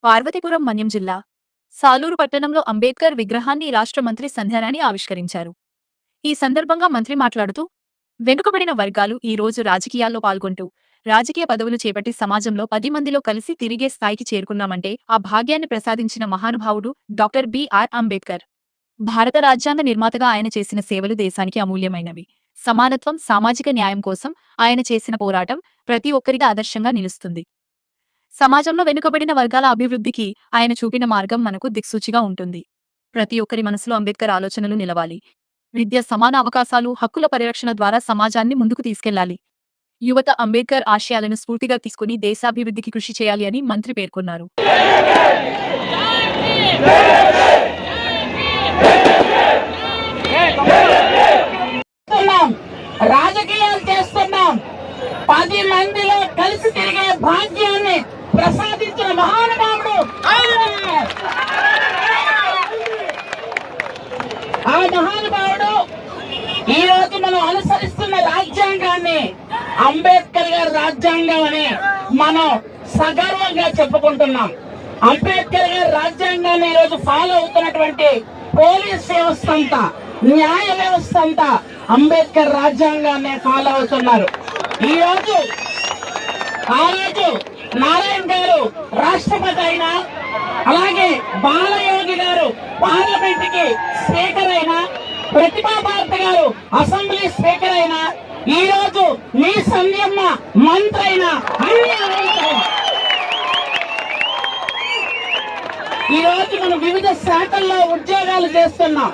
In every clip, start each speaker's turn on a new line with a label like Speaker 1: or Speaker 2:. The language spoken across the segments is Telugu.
Speaker 1: పార్వతీపురం మన్యం జిల్లా సాలూరు పట్టణంలో అంబేద్కర్ విగ్రహాన్ని రాష్ట్ర మంత్రి సంధ్యారాణి ఆవిష్కరించారు. ఈ సందర్భంగా మంత్రి మాట్లాడుతూ, వెనుకబడిన వర్గాలు ఈ రోజు రాజకీయాల్లో పాల్గొంటూ రాజకీయ పదవులు చేపట్టి సమాజంలో 10 మందిలో కలిసి తిరిగే స్థాయికి చేరుకున్నామంటే ఆ భాగ్యాన్ని ప్రసాదించిన మహానుభావుడు డాక్టర్ బిఆర్ అంబేద్కర్. భారత రాజ్యాంగ నిర్మాతగా ఆయన చేసిన సేవలు దేశానికి అమూల్యమైనవి. సమానత్వం, సామాజిక న్యాయం కోసం ఆయన చేసిన పోరాటం ప్రతి ఒక్కరికి ఆదర్శంగా నిలుస్తుంది. సమాజంలో వెనుకబడిన వర్గాల అభివృద్ధికి ఆయన చూపిన మార్గం మనకు దిక్సూచిగా ఉంటుంది. ప్రతి ఒక్కరి మనసులో అంబేద్కర్ ఆలోచనలు నిలవాలి. విద్య, సమాన అవకాశాలు, హక్కుల పరిరక్షణ ద్వారా సమాజాన్ని ముందుకు తీసుకెళ్లాలి. యువత అంబేద్కర్ ఆశయాలను స్ఫూర్తిగా తీసుకుని దేశాభివృద్ధికి కృషి చేయాలి అని మంత్రి పేర్కొన్నారు.
Speaker 2: రాజకీయాలు చేస్తున్నాం, 10 మందిలో కలిసి తిరిగే భాగ్యాన్ని ప్రసాదించిన మహానుభావుడు ఆ మహానుభావుడు. ఈ రోజు మనం అనుసరిస్తున్న రాజ్యాంగాన్ని అంబేద్కర్ గారి రాజ్యాంగం అని మనం సగర్వంగా చెప్పుకుంటున్నాం. అంబేద్కర్ గారి రాజ్యాంగాన్ని ఈ రోజు ఫాలో అవుతున్నటువంటి పోలీస్ వ్యవస్థ అంతా, న్యాయ వ్యవస్థ అంతా అంబేద్కర్ రాజ్యాంగాన్ని ఫాలో అవుతున్నారు. ఆ రోజు నారాయణ గారు రాష్ట్రపతి అయినా, అలాగే బాలయోగి గారు పార్లమెంట్ కి స్పీకర్ అయినా, ప్రతిభా భారతి గారు అసెంబ్లీ స్పీకర్ అయినా, ఈ రోజు మీ సంధ్యమ్మ మంత్రి అయినా, ఈ రోజు మనం వివిధ శాఖల్లో ఉద్యోగాలు చేస్తున్నాం,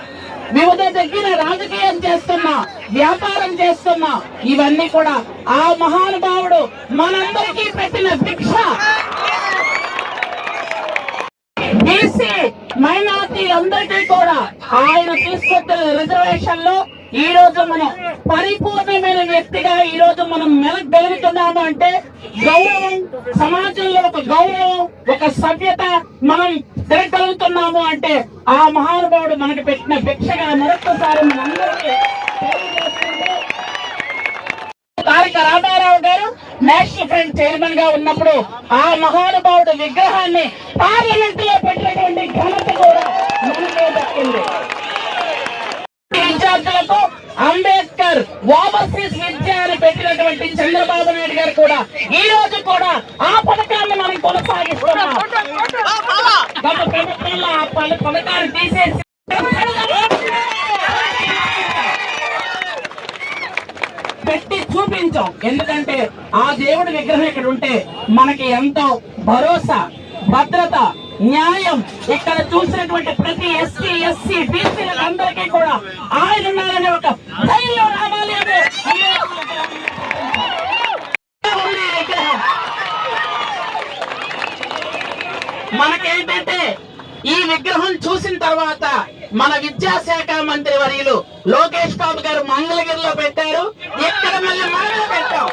Speaker 2: వివిధ దగ్గర రాజకీయం చేస్తున్నా, వ్యాపారం చేస్తున్నా. ఇవన్నీ కూడా ఆ మహానుభావుడు మనందరికీ పెట్టిన భిక్ష. బీసీ మైనార్టీ అందరికీ కూడా ఆయన తీసుకొచ్చిన రిజర్వేషన్ లో ఈ రోజు మనం పరిపూర్ణమైన వ్యక్తిగా ఈ రోజు మనం మెలగలుగుతున్నాము అంటే గౌరవం, సమాజంలో ఒక గౌరవం, ఒక సభ్యత మనం తిరగలుగుతున్నాము అంటే ఆ మహానుభావుడు మనకి పెట్టిన భిక్షగా మరొకసారి మనందరికీ తారక రామారావు గారు నేషనల్ ఫ్రంట్ చైర్మన్ గా ఉన్నప్పుడు ఆ మహానుభావుడు విగ్రహాన్ని పార్లమెంట్ లో పెట్టినటువంటి ఘనత కూడా మనకే దక్కింది. విద్యార్థులకు అంబేద్కర్ ఓవర్సీస్ విద్య అని పెట్టినటువంటి చంద్రబాబు నాయుడు గారు కూడా ఈ రోజు కూడా ఆ పథకాన్ని మనం కొనసాగిస్తున్నాం. గత ప్రభుత్వంలో ఆ పథకాన్ని తీసేసి పెట్టి చూపించాం. ఎందుకంటే ఆ దేవుడి విగ్రహం ఇక్కడ ఉంటే మనకి ఎంతో భరోసా, భద్రత, న్యాయం, ఇక్కడ చూసినటువంటి ప్రతి ఎస్టీ, ఎస్సీ, బీసీలందరికీ కూడా ఆయన ఉన్నారనే ఒక ధైర్యం రావాలి. మనకేంటంటే ఈ విగ్రహం చూసిన తర్వాత మన విద్యాశాఖ మంత్రి వర్యులు లోకేష్ బాబు గారు మంగళగిరిలో పెట్టారు, ఇక్కడ మళ్ళీ మనలో పెట్టాం.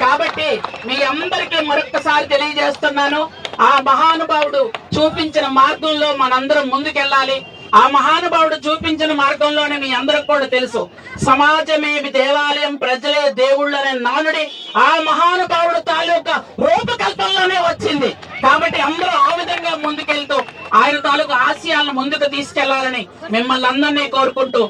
Speaker 2: కాబట్టి మీ అందరికీ మరొక్కసారి తెలియజేస్తున్నాను, ఆ మహానుభావుడు చూపించిన మార్గంలో మనందరం ముందుకెళ్ళాలి. ఆ మహానుభావుడు చూపించిన మార్గంలోనే మీ అందరికి కూడా తెలుసు, సమాజమేమి దేవాలయం, ప్రజలే దేవుళ్ళు అనే నానుడి ఆ మహానుభావుడు తాలూకా రూపకల్పనలోనే వచ్చింది. కాబట్టి అందరూ ఆ విధంగా ముందుకెళ్తూ ఆయన తాలూకా ఆశయాలను ముందుకు తీసుకెళ్లాలని మిమ్మల్ని అందరినీ కోరుకుంటూ